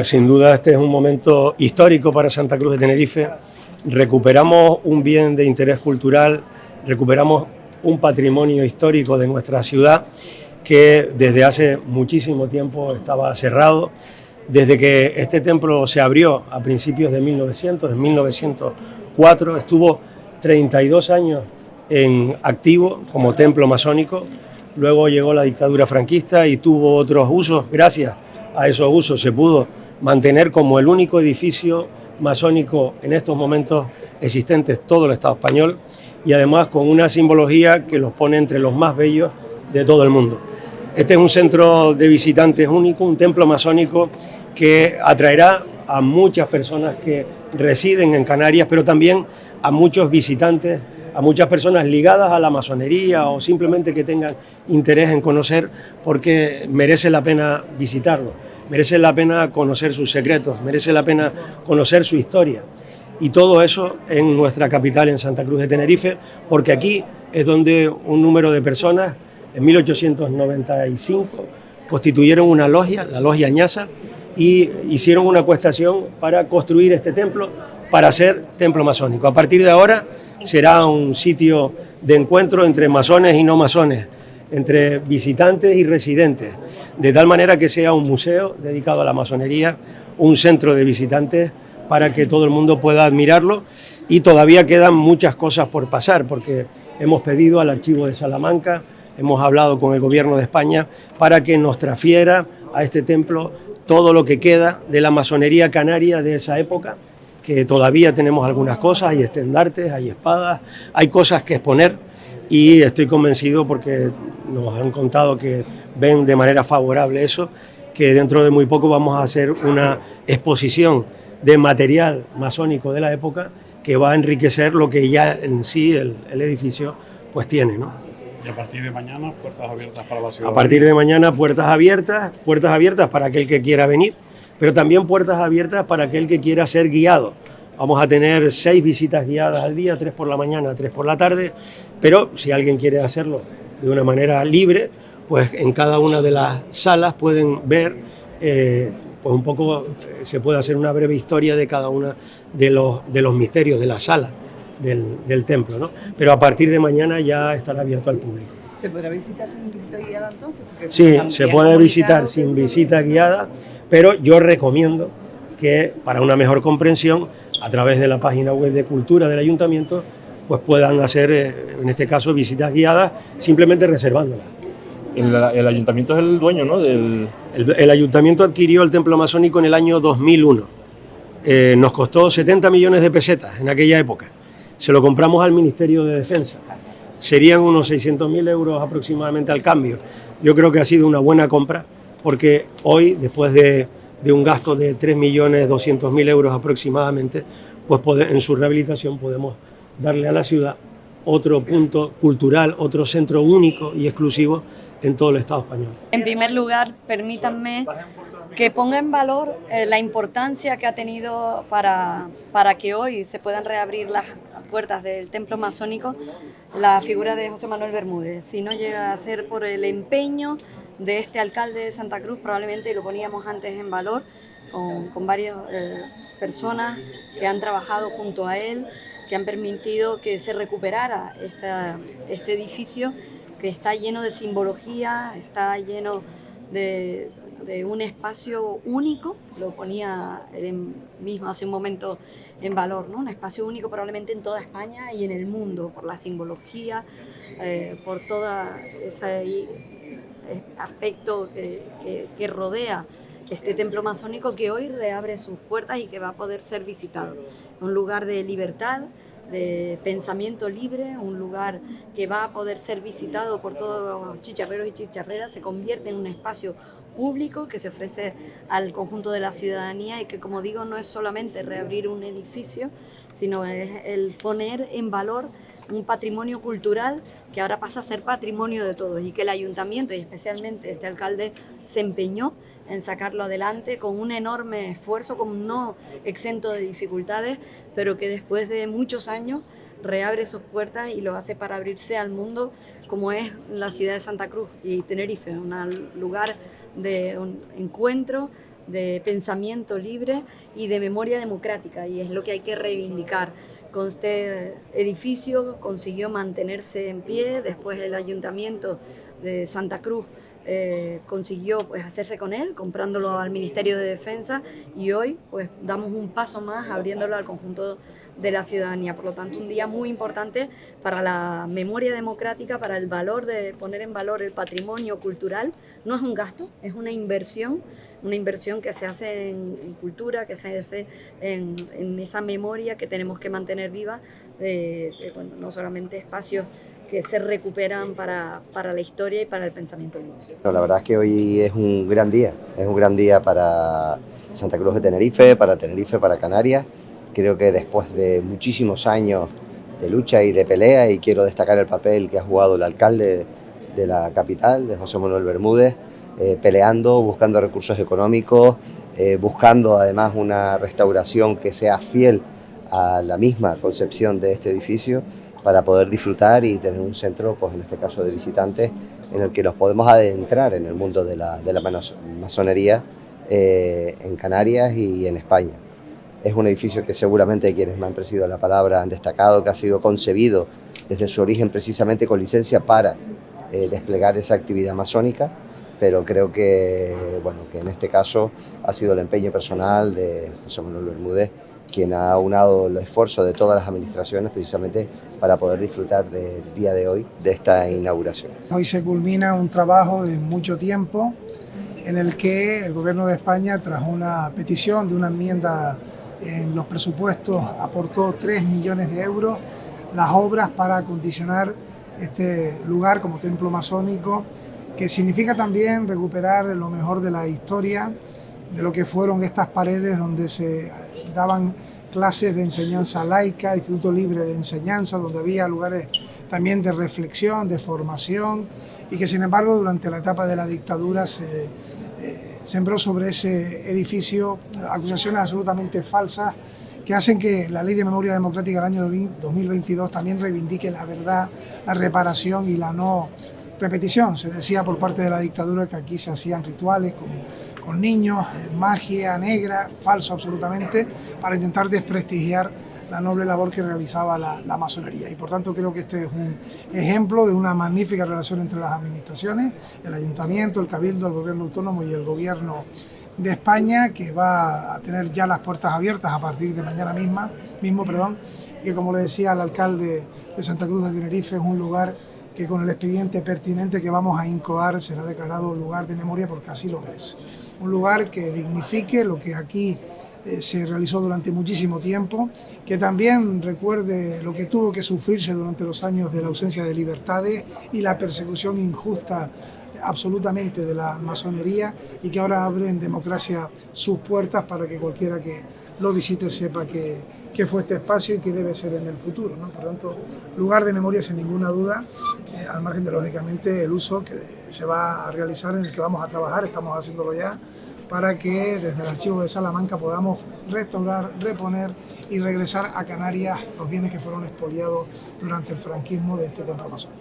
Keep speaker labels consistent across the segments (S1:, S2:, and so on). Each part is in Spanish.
S1: Sin duda este es un momento histórico para Santa Cruz de Tenerife. Recuperamos un bien de interés cultural, recuperamos un patrimonio histórico de nuestra ciudad que desde hace muchísimo tiempo estaba cerrado. Desde que este templo se abrió a principios de 1904, estuvo 32 años en activo como templo masónico. Luego llegó la dictadura franquista y tuvo otros usos. Gracias a esos usos se pudo mantener como el único edificio masónico en estos momentos existentes todo el Estado español, y además con una simbología que los pone entre los más bellos de todo el mundo. Este es un centro de visitantes único, un templo masónico que atraerá a muchas personas que residen en Canarias, pero también a muchos visitantes, a muchas personas ligadas a la masonería o simplemente que tengan interés en conocer, porque merece la pena visitarlo, merece la pena conocer sus secretos, merece la pena conocer su historia. Y todo eso en nuestra capital, en Santa Cruz de Tenerife, porque aquí es donde un número de personas, en 1895, constituyeron una logia, la Logia Añasa, y hicieron una acuestación para construir este templo, para ser templo masónico. A partir de ahora será un sitio de encuentro entre masones y no masones, entre visitantes y residentes, de tal manera que sea un museo dedicado a la masonería, un centro de visitantes para que todo el mundo pueda admirarlo. Y todavía quedan muchas cosas por pasar, porque hemos pedido al Archivo de Salamanca, hemos hablado con el Gobierno de España para que nos transfiera a este templo todo lo que queda de la masonería canaria de esa época, que todavía tenemos algunas cosas, hay estandartes, hay espadas, hay cosas que exponer, y estoy convencido, porque nos han contado que ven de manera favorable eso, que dentro de muy poco vamos a hacer una exposición de material masónico de la época que va a enriquecer lo que ya en sí el edificio pues tiene, ¿no?
S2: Y a partir de mañana, puertas abiertas para la ciudad.
S1: A partir de mañana, puertas abiertas para aquel que quiera venir, pero también puertas abiertas para aquel que quiera ser guiado. Vamos a tener 6 visitas guiadas al día, 3 por la mañana, 3 por la tarde, pero si alguien quiere hacerlo de una manera libre, pues en cada una de las salas pueden ver, pues un poco, se puede hacer una breve historia de cada uno de los misterios de la sala del templo, ¿no? Pero a partir de mañana ya estará abierto al público.
S3: ¿Se podrá visitar sin visita guiada entonces? Porque
S1: sí, se puede visitar sin visita guiada, pero yo recomiendo que para una mejor comprensión, a través de la página web de Cultura del Ayuntamiento, pues puedan hacer, en este caso, visitas guiadas, simplemente reservándolas.
S4: El ayuntamiento es el dueño, ¿no?
S1: El ayuntamiento adquirió el templo masónico en el año 2001. Nos costó 70 millones de pesetas en aquella época. Se lo compramos al Ministerio de Defensa. Serían unos 600.000 euros aproximadamente al cambio. Yo creo que ha sido una buena compra, porque hoy, después de un gasto de 3.200.000 euros aproximadamente, pues en su rehabilitación podemos darle a la ciudad otro punto cultural, otro centro único y exclusivo en todo el Estado español.
S5: En primer lugar, permítanme que ponga en valor la importancia que ha tenido para que hoy se puedan reabrir las puertas del templo masónico la figura de José Manuel Bermúdez. Si no llega a ser por el empeño de este alcalde de Santa Cruz, probablemente lo poníamos antes en valor, con varias personas que han trabajado junto a él, que han permitido que se recuperara este edificio, que está lleno de simbología, está lleno de un espacio único, lo ponía él mismo hace un momento en valor, ¿no? Un espacio único probablemente en toda España y en el mundo, por la simbología, por todo ese aspecto que rodea este templo masónico, que hoy reabre sus puertas y que va a poder ser visitado. Un lugar de libertad, de pensamiento libre, un lugar que va a poder ser visitado por todos los chicharreros y chicharreras, se convierte en un espacio público que se ofrece al conjunto de la ciudadanía y que, como digo, no es solamente reabrir un edificio, sino es el poner en valor un patrimonio cultural que ahora pasa a ser patrimonio de todos, y que el ayuntamiento y especialmente este alcalde se empeñó en sacarlo adelante con un enorme esfuerzo, con no exento de dificultades, pero que después de muchos años reabre sus puertas y lo hace para abrirse al mundo, como es la ciudad de Santa Cruz y Tenerife, un lugar de un encuentro, de pensamiento libre y de memoria democrática, y es lo que hay que reivindicar. Con este edificio consiguió mantenerse en pie, después el Ayuntamiento de Santa Cruz consiguió pues hacerse con él, comprándolo al Ministerio de Defensa, y hoy pues damos un paso más abriéndolo al conjunto de la ciudadanía. Por lo tanto, un día muy importante para la memoria democrática, para el valor de poner en valor el patrimonio cultural. No es un gasto, es una inversión que se hace en cultura, que se hace en esa memoria que tenemos que mantener viva, bueno, no solamente espacios que se recuperan para la historia y para el pensamiento libre.
S6: No, la verdad es que hoy es un gran día para Santa Cruz de Tenerife, para Canarias. Creo que después de muchísimos años de lucha y de pelea, y quiero destacar el papel que ha jugado el alcalde de la capital, de José Manuel Bermúdez, peleando, buscando recursos económicos, buscando además una restauración que sea fiel a la misma concepción de este edificio, para poder disfrutar y tener un centro, pues en este caso de visitantes, en el que nos podemos adentrar en el mundo de la masonería en Canarias y en España. Es un edificio que seguramente quienes me han precedido la palabra han destacado, que ha sido concebido desde su origen precisamente con licencia para desplegar esa actividad masónica, pero creo que, bueno, que en este caso ha sido el empeño personal de José Manuel Bermúdez, quien ha unado el esfuerzo de todas las administraciones precisamente para poder disfrutar del día de hoy, de esta inauguración.
S7: Hoy se culmina un trabajo de mucho tiempo en el que el Gobierno de España, tras una petición de una enmienda en los presupuestos, aportó 3 millones de euros, las obras para acondicionar este lugar como templo masónico, que significa también recuperar lo mejor de la historia, de lo que fueron estas paredes donde se daban clases de enseñanza laica, Instituto Libre de Enseñanza, donde había lugares también de reflexión, de formación, y que sin embargo durante la etapa de la dictadura se sembró sobre ese edificio acusaciones absolutamente falsas que hacen que la Ley de Memoria Democrática del año 2022 también reivindique la verdad, la reparación y la no repetición. Se decía por parte de la dictadura que aquí se hacían rituales con niños, magia negra, falso absolutamente, para intentar desprestigiar la noble labor que realizaba la masonería. Y por tanto creo que este es un ejemplo de una magnífica relación entre las administraciones, el Ayuntamiento, el Cabildo, el Gobierno Autónomo y el Gobierno de España, que va a tener ya las puertas abiertas a partir de mañana mismo, que como le decía al alcalde de Santa Cruz de Tenerife, es un lugar que con el expediente pertinente que vamos a incoar será declarado lugar de memoria porque así lo merece. Un lugar que dignifique lo que aquí se realizó durante muchísimo tiempo, que también recuerde lo que tuvo que sufrirse durante los años de la ausencia de libertades y la persecución injusta absolutamente de la masonería, y que ahora abre en democracia sus puertas para que cualquiera que lo visite sepa que fue este espacio y que debe ser en el futuro, ¿no? Por lo tanto, lugar de memoria sin ninguna duda, al margen de lógicamente el uso que se va a realizar, en el que vamos a trabajar, estamos haciéndolo ya, para que desde el archivo de Salamanca podamos restaurar, reponer y regresar a Canarias los bienes que fueron expoliados durante el franquismo de este templo masónico.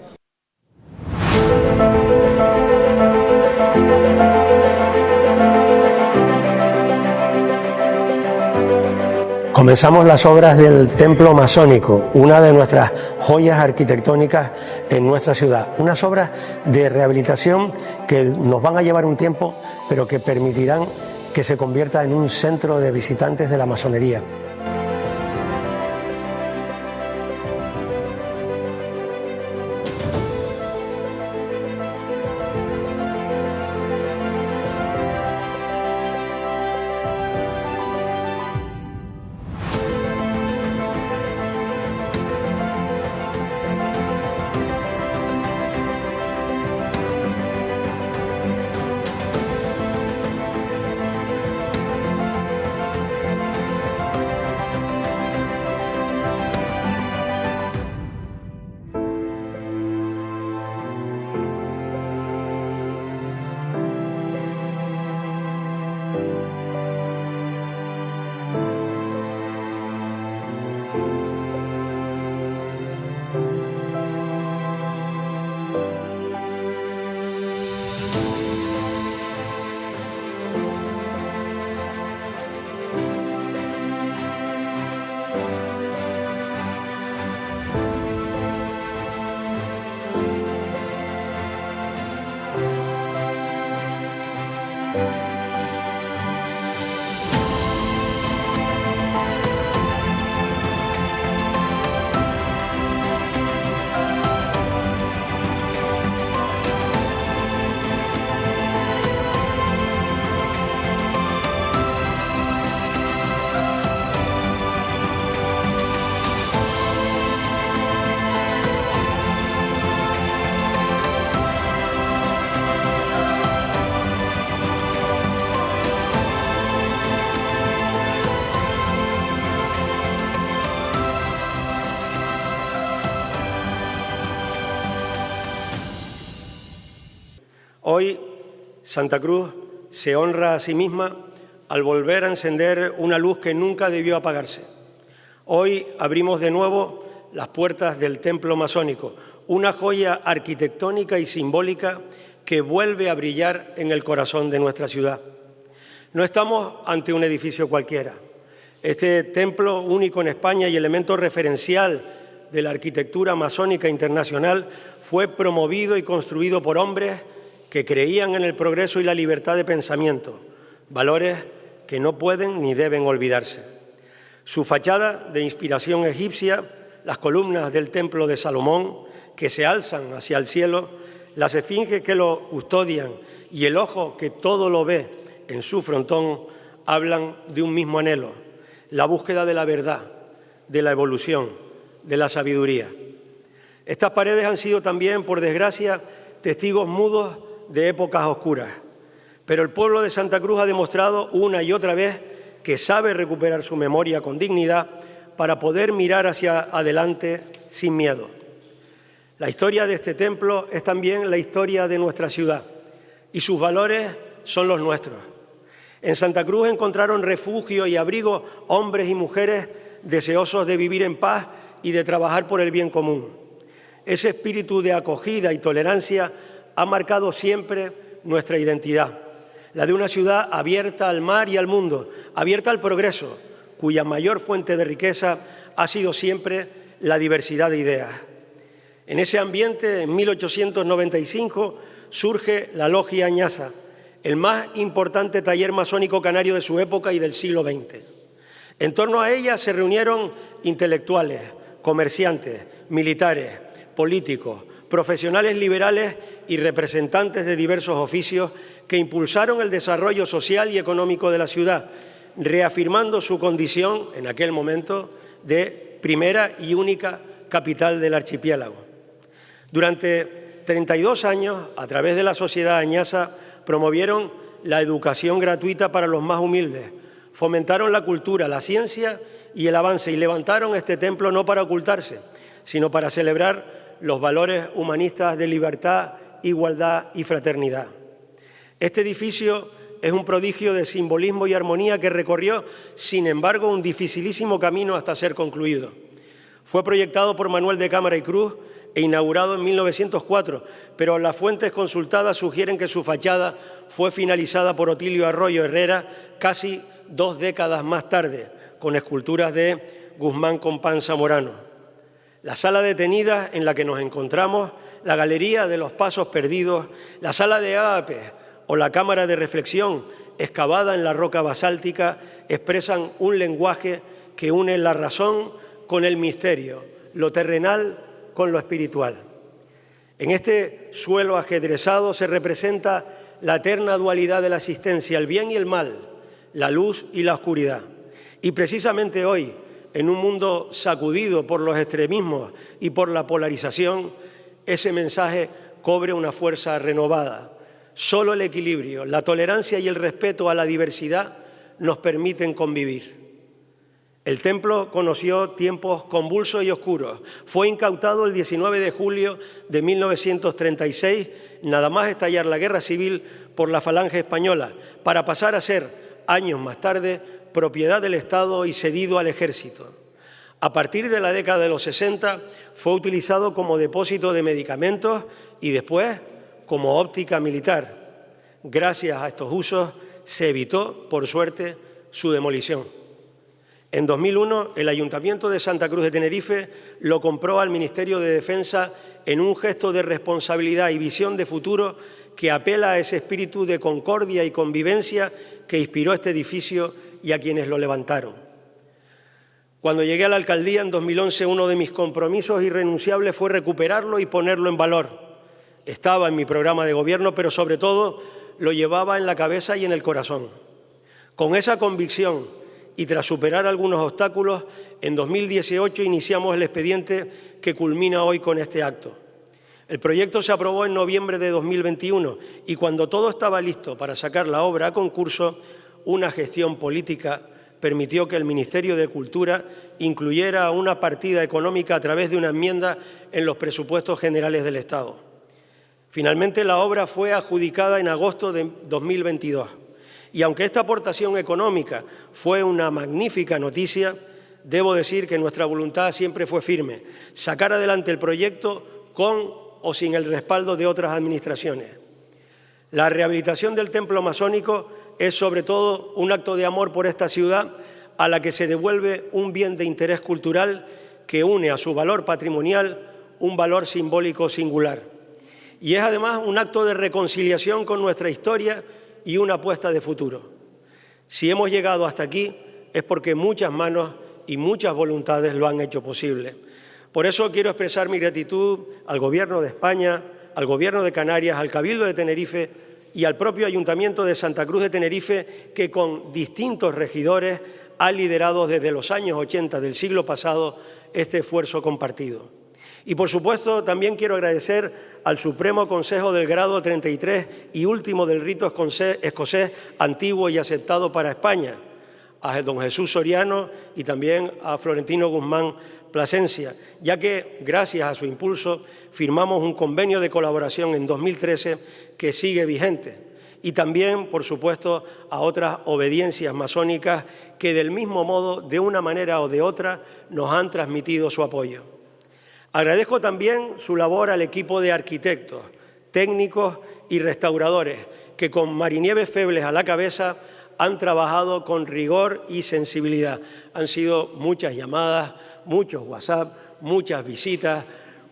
S1: Comenzamos las obras del templo masónico, una de nuestras joyas arquitectónicas en nuestra ciudad. Unas obras de rehabilitación que nos van a llevar un tiempo, pero que permitirán que se convierta en un centro de visitantes de la masonería. Hoy Santa Cruz se honra a sí misma al volver a encender una luz que nunca debió apagarse. Hoy abrimos de nuevo las puertas del templo masónico, una joya arquitectónica y simbólica que vuelve a brillar en el corazón de nuestra ciudad. No estamos ante un edificio cualquiera. Este templo único en España y elemento referencial de la arquitectura masónica internacional fue promovido y construido por hombres que creían en el progreso y la libertad de pensamiento, valores que no pueden ni deben olvidarse. Su fachada de inspiración egipcia, las columnas del templo de Salomón que se alzan hacia el cielo, las esfinges que lo custodian y el ojo que todo lo ve en su frontón hablan de un mismo anhelo, la búsqueda de la verdad, de la evolución, de la sabiduría. Estas paredes han sido también, por desgracia, testigos mudos de épocas oscuras, pero el pueblo de Santa Cruz ha demostrado una y otra vez que sabe recuperar su memoria con dignidad para poder mirar hacia adelante sin miedo. La historia de este templo es también la historia de nuestra ciudad y sus valores son los nuestros. En Santa Cruz encontraron refugio y abrigo hombres y mujeres deseosos de vivir en paz y de trabajar por el bien común. Ese espíritu de acogida y tolerancia ha marcado siempre nuestra identidad, la de una ciudad abierta al mar y al mundo, abierta al progreso, cuya mayor fuente de riqueza ha sido siempre la diversidad de ideas. En ese ambiente, en 1895, surge la Logia Añasa, el más importante taller masónico canario de su época y del siglo XX. En torno a ella se reunieron intelectuales, comerciantes, militares, políticos, profesionales liberales y representantes de diversos oficios que impulsaron el desarrollo social y económico de la ciudad, reafirmando su condición, en aquel momento, de primera y única capital del archipiélago. Durante 32 años, a través de la Sociedad Añasa, promovieron la educación gratuita para los más humildes, fomentaron la cultura, la ciencia y el avance y levantaron este templo no para ocultarse, sino para celebrar los valores humanistas de libertad, igualdad y fraternidad. Este edificio es un prodigio de simbolismo y armonía que recorrió, sin embargo, un dificilísimo camino hasta ser concluido. Fue proyectado por Manuel de Cámara y Cruz e inaugurado en 1904, pero las fuentes consultadas sugieren que su fachada fue finalizada por Otilio Arroyo Herrera casi 2 décadas más tarde, con esculturas de Guzmán Compán Zamorano. La sala detenida en la que nos encontramos, la Galería de los Pasos Perdidos, la Sala de Ágape o la Cámara de Reflexión, excavada en la roca basáltica, expresan un lenguaje que une la razón con el misterio, lo terrenal con lo espiritual. En este suelo ajedrezado se representa la eterna dualidad de la existencia, el bien y el mal, la luz y la oscuridad. Y precisamente hoy, en un mundo sacudido por los extremismos y por la polarización, ese mensaje cobre una fuerza renovada. Solo el equilibrio, la tolerancia y el respeto a la diversidad nos permiten convivir. El templo conoció tiempos convulsos y oscuros. Fue incautado el 19 de julio de 1936, nada más estallar la Guerra Civil, por la Falange Española, para pasar a ser, años más tarde, propiedad del Estado y cedido al Ejército. A partir de la década de los 60 fue utilizado como depósito de medicamentos y después como óptica militar. Gracias a estos usos se evitó, por suerte, su demolición. En 2001, el Ayuntamiento de Santa Cruz de Tenerife lo compró al Ministerio de Defensa en un gesto de responsabilidad y visión de futuro que apela a ese espíritu de concordia y convivencia que inspiró este edificio y a quienes lo levantaron. Cuando llegué a la alcaldía en 2011, uno de mis compromisos irrenunciables fue recuperarlo y ponerlo en valor. Estaba en mi programa de gobierno, pero sobre todo lo llevaba en la cabeza y en el corazón. Con esa convicción y tras superar algunos obstáculos, en 2018 iniciamos el expediente que culmina hoy con este acto. El proyecto se aprobó en noviembre de 2021 y cuando todo estaba listo para sacar la obra a concurso, una gestión política permitió que el Ministerio de Cultura incluyera una partida económica a través de una enmienda en los presupuestos generales del Estado. Finalmente, la obra fue adjudicada en agosto de 2022 y aunque esta aportación económica fue una magnífica noticia, debo decir que nuestra voluntad siempre fue firme, sacar adelante el proyecto con o sin el respaldo de otras administraciones. La rehabilitación del templo masónico es sobre todo un acto de amor por esta ciudad a la que se devuelve un bien de interés cultural que une a su valor patrimonial un valor simbólico singular. Y es además un acto de reconciliación con nuestra historia y una apuesta de futuro. Si hemos llegado hasta aquí es porque muchas manos y muchas voluntades lo han hecho posible. Por eso quiero expresar mi gratitud al Gobierno de España, al Gobierno de Canarias, al Cabildo de Tenerife y al propio Ayuntamiento de Santa Cruz de Tenerife, que con distintos regidores ha liderado desde los años 80 del siglo pasado este esfuerzo compartido. Y, por supuesto, también quiero agradecer al Supremo Consejo del Grado 33 y último del rito escocés antiguo y aceptado para España, a don Jesús Soriano y también a Florentino Guzmán Plasencia, ya que, gracias a su impulso, firmamos un convenio de colaboración en 2013 que sigue vigente. Y también, por supuesto, a otras obediencias masónicas que, del mismo modo, de una manera o de otra, nos han transmitido su apoyo. Agradezco también su labor al equipo de arquitectos, técnicos y restauradores que, con Marinieves Febles a la cabeza, han trabajado con rigor y sensibilidad. Han sido muchas llamadas, muchos WhatsApp, muchas visitas,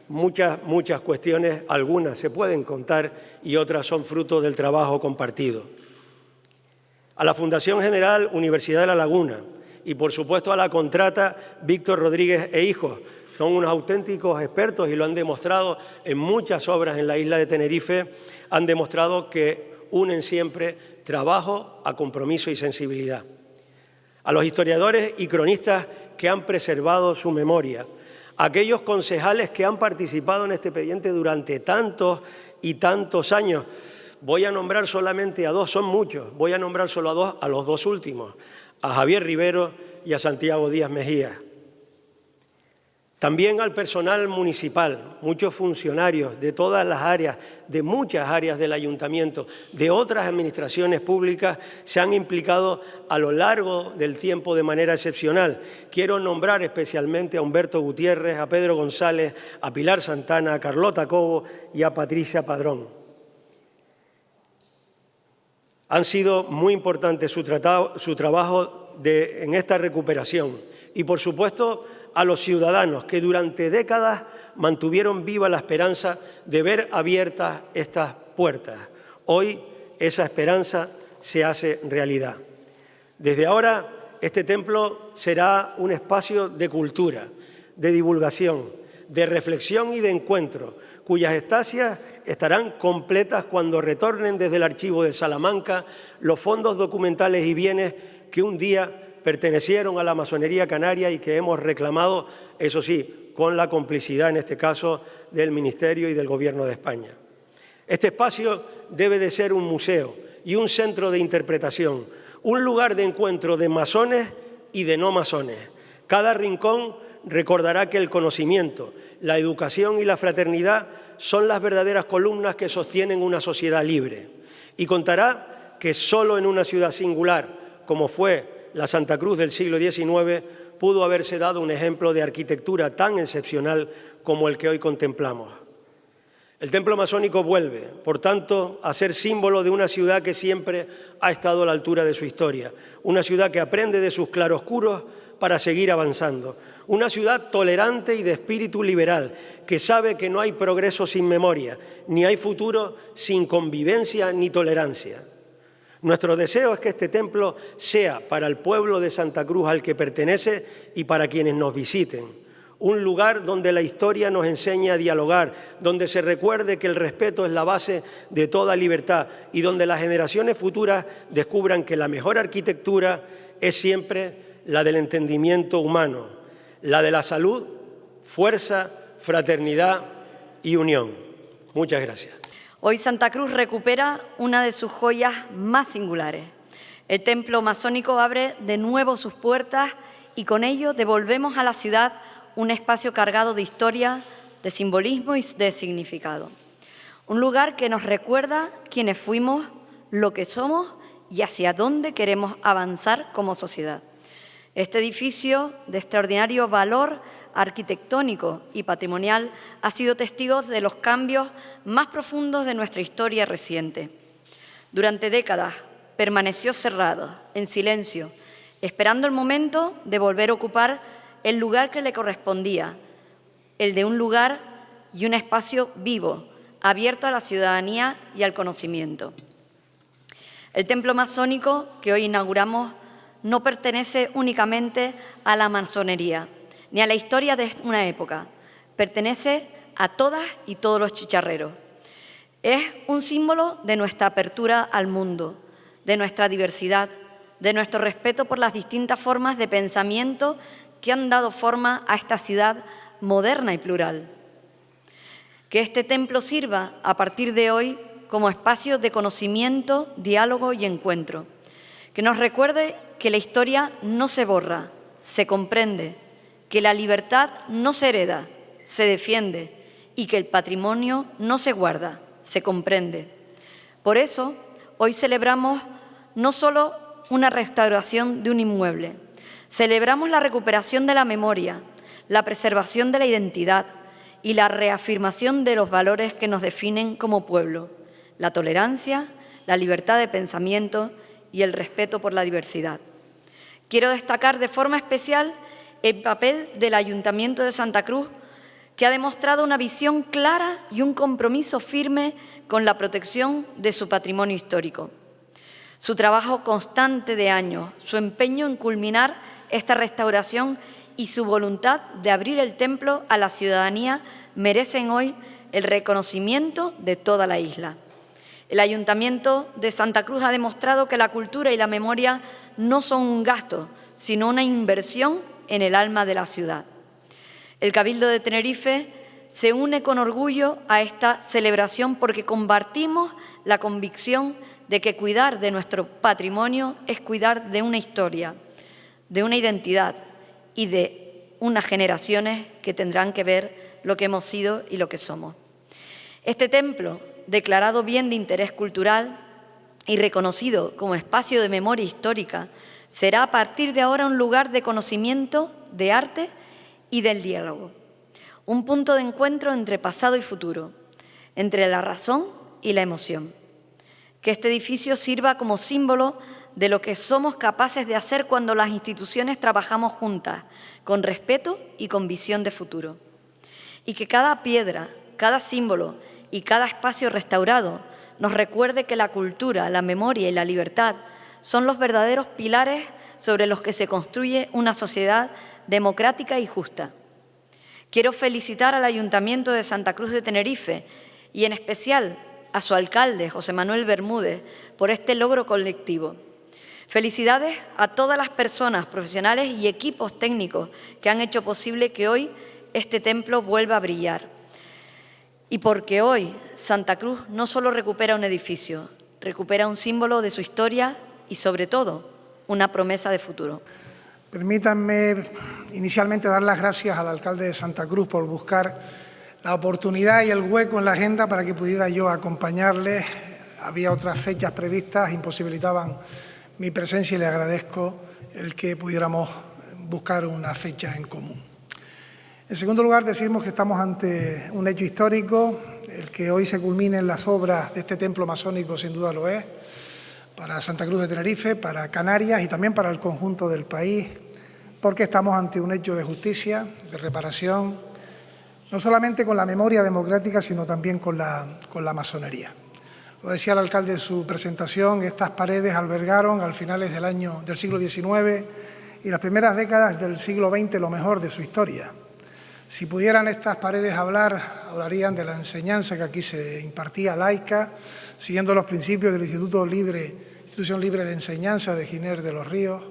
S1: muchas cuestiones, algunas se pueden contar y otras son fruto del trabajo compartido. A la Fundación General Universidad de La Laguna y, por supuesto, a la contrata Víctor Rodríguez e Hijos. Son unos auténticos expertos y lo han demostrado en muchas obras en la isla de Tenerife, han demostrado que unen siempre trabajo a compromiso y sensibilidad. A los historiadores y cronistas que han preservado su memoria, a aquellos concejales que han participado en este expediente durante tantos y tantos años. Voy a nombrar solamente a dos, son muchos, voy a nombrar solo a dos, a los dos últimos, a Javier Rivero y a Santiago Díaz Mejía. También al personal municipal, muchos funcionarios de todas las áreas, de muchas áreas del ayuntamiento, de otras administraciones públicas, se han implicado a lo largo del tiempo de manera excepcional. Quiero nombrar especialmente a Humberto Gutiérrez, a Pedro González, a Pilar Santana, a Carlota Cobo y a Patricia Padrón. Han sido muy importantes su trabajo en esta recuperación y, por supuesto, a los ciudadanos que durante décadas mantuvieron viva la esperanza de ver abiertas estas puertas. Hoy esa esperanza se hace realidad. Desde ahora este templo será un espacio de cultura, de divulgación, de reflexión y de encuentro, cuyas estancias estarán completas cuando retornen desde el archivo de Salamanca los fondos documentales y bienes que un día pertenecieron a la masonería canaria y que hemos reclamado, eso sí, con la complicidad, en este caso, del Ministerio y del Gobierno de España. Este espacio debe de ser un museo y un centro de interpretación, un lugar de encuentro de masones y de no masones. Cada rincón recordará que el conocimiento, la educación y la fraternidad son las verdaderas columnas que sostienen una sociedad libre y contará que solo en una ciudad singular, como fue la Santa Cruz del siglo XIX, pudo haberse dado un ejemplo de arquitectura tan excepcional como el que hoy contemplamos. El templo masónico vuelve, por tanto, a ser símbolo de una ciudad que siempre ha estado a la altura de su historia, una ciudad que aprende de sus claroscuros para seguir avanzando, una ciudad tolerante y de espíritu liberal, que sabe que no hay progreso sin memoria, ni hay futuro sin convivencia ni tolerancia. Nuestro deseo es que este templo sea para el pueblo de Santa Cruz al que pertenece y para quienes nos visiten, un lugar donde la historia nos enseñe a dialogar, donde se recuerde que el respeto es la base de toda libertad y donde las generaciones futuras descubran que la mejor arquitectura es siempre la del entendimiento humano, la de la salud, fuerza, fraternidad y unión. Muchas gracias.
S5: Hoy Santa Cruz recupera una de sus joyas más singulares. El templo masónico abre de nuevo sus puertas y con ello devolvemos a la ciudad un espacio cargado de historia, de simbolismo y de significado. Un lugar que nos recuerda quiénes fuimos, lo que somos y hacia dónde queremos avanzar como sociedad. Este edificio de extraordinario valor arquitectónico y patrimonial ha sido testigo de los cambios más profundos de nuestra historia reciente. Durante décadas permaneció cerrado, en silencio, esperando el momento de volver a ocupar el lugar que le correspondía, el de un lugar y un espacio vivo, abierto a la ciudadanía y al conocimiento. El templo masónico que hoy inauguramos no pertenece únicamente a la masonería, ni a la historia de una época. Pertenece a todas y todos los chicharreros. Es un símbolo de nuestra apertura al mundo, de nuestra diversidad, de nuestro respeto por las distintas formas de pensamiento que han dado forma a esta ciudad moderna y plural. Que este templo sirva a partir de hoy como espacio de conocimiento, diálogo y encuentro. Que nos recuerde que la historia no se borra, se comprende, que la libertad no se hereda, se defiende y que el patrimonio no se guarda, se comprende. Por eso, hoy celebramos no solo una restauración de un inmueble, celebramos la recuperación de la memoria, la preservación de la identidad y la reafirmación de los valores que nos definen como pueblo: la tolerancia, la libertad de pensamiento y el respeto por la diversidad. Quiero destacar de forma especial el papel del Ayuntamiento de Santa Cruz, que ha demostrado una visión clara y un compromiso firme con la protección de su patrimonio histórico. Su trabajo constante de años, su empeño en culminar esta restauración y su voluntad de abrir el templo a la ciudadanía merecen hoy el reconocimiento de toda la isla. El Ayuntamiento de Santa Cruz ha demostrado que la cultura y la memoria no son un gasto, sino una inversión en el alma de la ciudad. El Cabildo de Tenerife se une con orgullo a esta celebración porque compartimos la convicción de que cuidar de nuestro patrimonio es cuidar de una historia, de una identidad y de unas generaciones que tendrán que ver lo que hemos sido y lo que somos. Este templo, declarado bien de interés cultural y reconocido como espacio de memoria histórica, será a partir de ahora un lugar de conocimiento, de arte y del diálogo. Un punto de encuentro entre pasado y futuro, entre la razón y la emoción. Que este edificio sirva como símbolo de lo que somos capaces de hacer cuando las instituciones trabajamos juntas, con respeto y con visión de futuro. Y que cada piedra, cada símbolo y cada espacio restaurado nos recuerde que la cultura, la memoria y la libertad son los verdaderos pilares sobre los que se construye una sociedad democrática y justa. Quiero felicitar al Ayuntamiento de Santa Cruz de Tenerife y en especial a su alcalde, José Manuel Bermúdez, por este logro colectivo. Felicidades a todas las personas, profesionales y equipos técnicos que han hecho posible que hoy este templo vuelva a brillar. Y porque hoy Santa Cruz no solo recupera un edificio, recupera un símbolo de su historia y, sobre todo, una promesa de futuro.
S7: Permítanme inicialmente dar las gracias al alcalde de Santa Cruz por buscar la oportunidad y el hueco en la agenda para que pudiera yo acompañarles. Había otras fechas previstas, imposibilitaban mi presencia y le agradezco el que pudiéramos buscar una fecha en común. En segundo lugar, decimos que estamos ante un hecho histórico. El que hoy se culminen las obras de este templo masónico sin duda lo es, para Santa Cruz de Tenerife, para Canarias y también para el conjunto del país, porque estamos ante un hecho de justicia, de reparación, no solamente con la memoria democrática, sino también con la masonería. Lo decía el alcalde en su presentación, estas paredes albergaron al finales del siglo XIX y las primeras décadas del siglo XX lo mejor de su historia. Si pudieran estas paredes hablar, hablarían de la enseñanza que aquí se impartía laica, siguiendo los principios del Institución Libre de Enseñanza de Giner de los Ríos.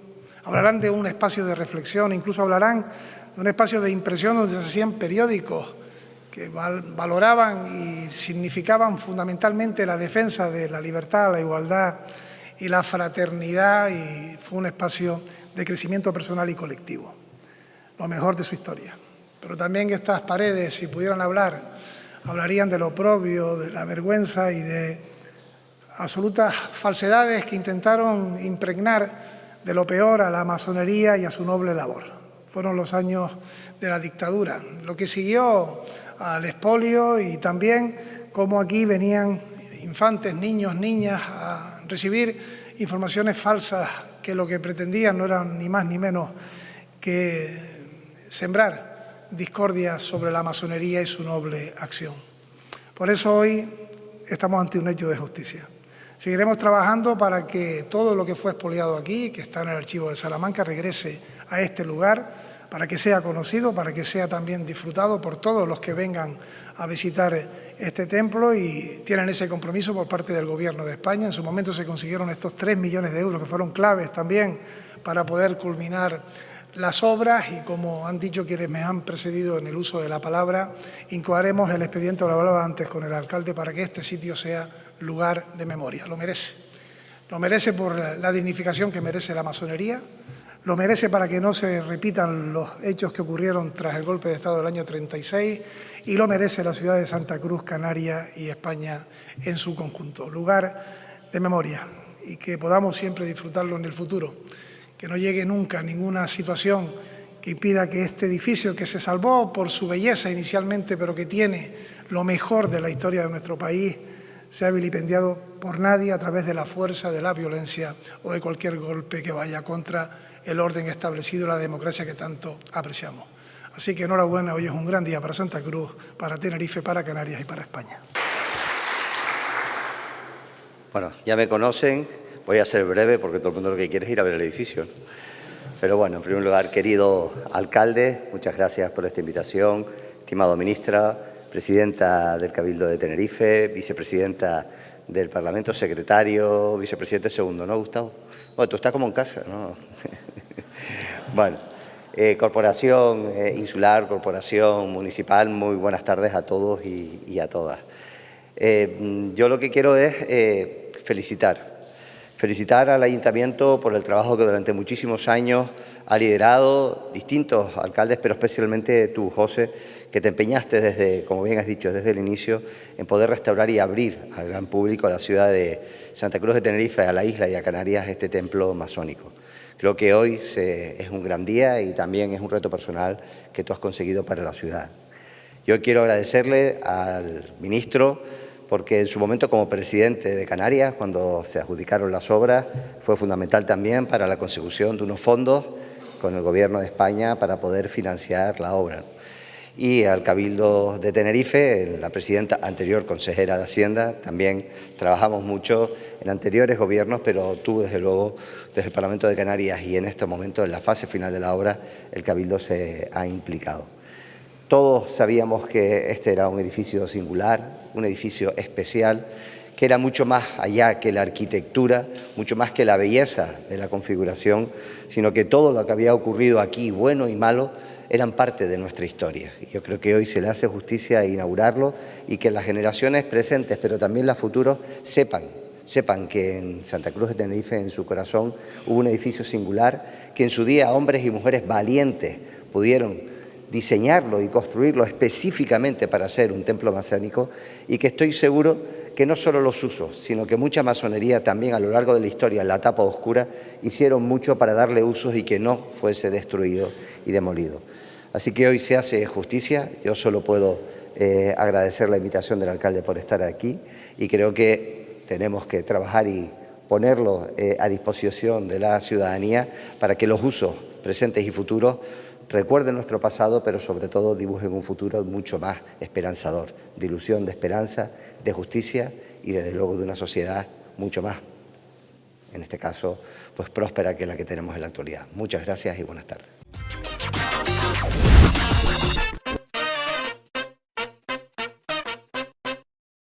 S7: Hablarán de un espacio de reflexión, incluso hablarán de un espacio de impresión donde se hacían periódicos que valoraban y significaban fundamentalmente la defensa de la libertad, la igualdad y la fraternidad, y fue un espacio de crecimiento personal y colectivo, lo mejor de su historia. Pero también estas paredes, si pudieran hablar, hablarían de lo propio, de la vergüenza y de absolutas falsedades que intentaron impregnar de lo peor a la masonería y a su noble labor. Fueron los años de la dictadura, lo que siguió al expolio y también cómo aquí venían infantes, niños, niñas a recibir informaciones falsas que lo que pretendían no eran ni más ni menos que sembrar discordia sobre la masonería y su noble acción. Por eso hoy estamos ante un hecho de justicia. Seguiremos trabajando para que todo lo que fue expoliado aquí, que está en el archivo de Salamanca, regrese a este lugar, para que sea conocido, para que sea también disfrutado por todos los que vengan a visitar este templo, y tienen ese compromiso por parte del Gobierno de España. En su momento se consiguieron estos 3 millones de euros que fueron claves también para poder culminar las obras y, como han dicho quienes me han precedido en el uso de la palabra, incoaremos el expediente, lo hablaba antes con el alcalde, para que este sitio sea lugar de memoria. Lo merece. Lo merece por la dignificación que merece la masonería, lo merece para que no se repitan los hechos que ocurrieron tras el golpe de Estado del año 36 y lo merece la ciudad de Santa Cruz, Canarias y España en su conjunto. Lugar de memoria, y que podamos siempre disfrutarlo en el futuro. Que no llegue nunca ninguna situación que impida que este edificio, que se salvó por su belleza inicialmente, pero que tiene lo mejor de la historia de nuestro país, sea vilipendiado por nadie a través de la fuerza, de la violencia o de cualquier golpe que vaya contra el orden establecido y la democracia que tanto apreciamos. Así que enhorabuena, hoy es un gran día para Santa Cruz, para Tenerife, para Canarias y para España.
S6: Bueno, ya me conocen, voy a ser breve porque todo el mundo lo que quiere es ir a ver el edificio. Pero bueno, en primer lugar, querido alcalde, muchas gracias por esta invitación, estimado ministra, presidenta del Cabildo de Tenerife, vicepresidenta del Parlamento, secretario, vicepresidente segundo, ¿no, Gustavo? Bueno, tú estás como en casa, ¿no? Bueno, Corporación Insular, Corporación Municipal, muy buenas tardes a todos y a todas. Yo lo que quiero es felicitar al Ayuntamiento por el trabajo que durante muchísimos años ha liderado distintos alcaldes, pero especialmente tú, José, que te empeñaste desde, como bien has dicho, desde el inicio, en poder restaurar y abrir al gran público, a la ciudad de Santa Cruz de Tenerife, a la isla y a Canarias, este templo masónico. Creo que hoy es un gran día y también es un reto personal que tú has conseguido para la ciudad. Yo quiero agradecerle al ministro, porque en su momento como presidente de Canarias, cuando se adjudicaron las obras, fue fundamental también para la consecución de unos fondos con el Gobierno de España para poder financiar la obra. Y al Cabildo de Tenerife, la presidenta anterior consejera de Hacienda, también trabajamos mucho en anteriores gobiernos, pero tú, desde luego, desde el Parlamento de Canarias y en este momento, en la fase final de la obra, el Cabildo se ha implicado. Todos sabíamos que este era un edificio singular, un edificio especial, que era mucho más allá que la arquitectura, mucho más que la belleza de la configuración, sino que todo lo que había ocurrido aquí, bueno y malo, eran parte de nuestra historia. Y yo creo que hoy se le hace justicia a inaugurarlo y que las generaciones presentes, pero también las futuras, sepan que en Santa Cruz de Tenerife, en su corazón, hubo un edificio singular, que en su día hombres y mujeres valientes pudieron diseñarlo y construirlo específicamente para ser un templo masónico, y que estoy seguro que no solo los usos, sino que mucha masonería también a lo largo de la historia, en la etapa oscura, hicieron mucho para darle usos y que no fuese destruido y demolido. Así que hoy se hace justicia. Yo solo puedo agradecer la invitación del alcalde por estar aquí, y creo que tenemos que trabajar y ponerlo a disposición de la ciudadanía para que los usos presentes y futuros recuerden nuestro pasado, pero sobre todo dibujen un futuro mucho más esperanzador, de ilusión, de esperanza, de justicia y desde luego de una sociedad mucho más, en este caso, pues próspera que la que tenemos en la actualidad. Muchas gracias y buenas tardes.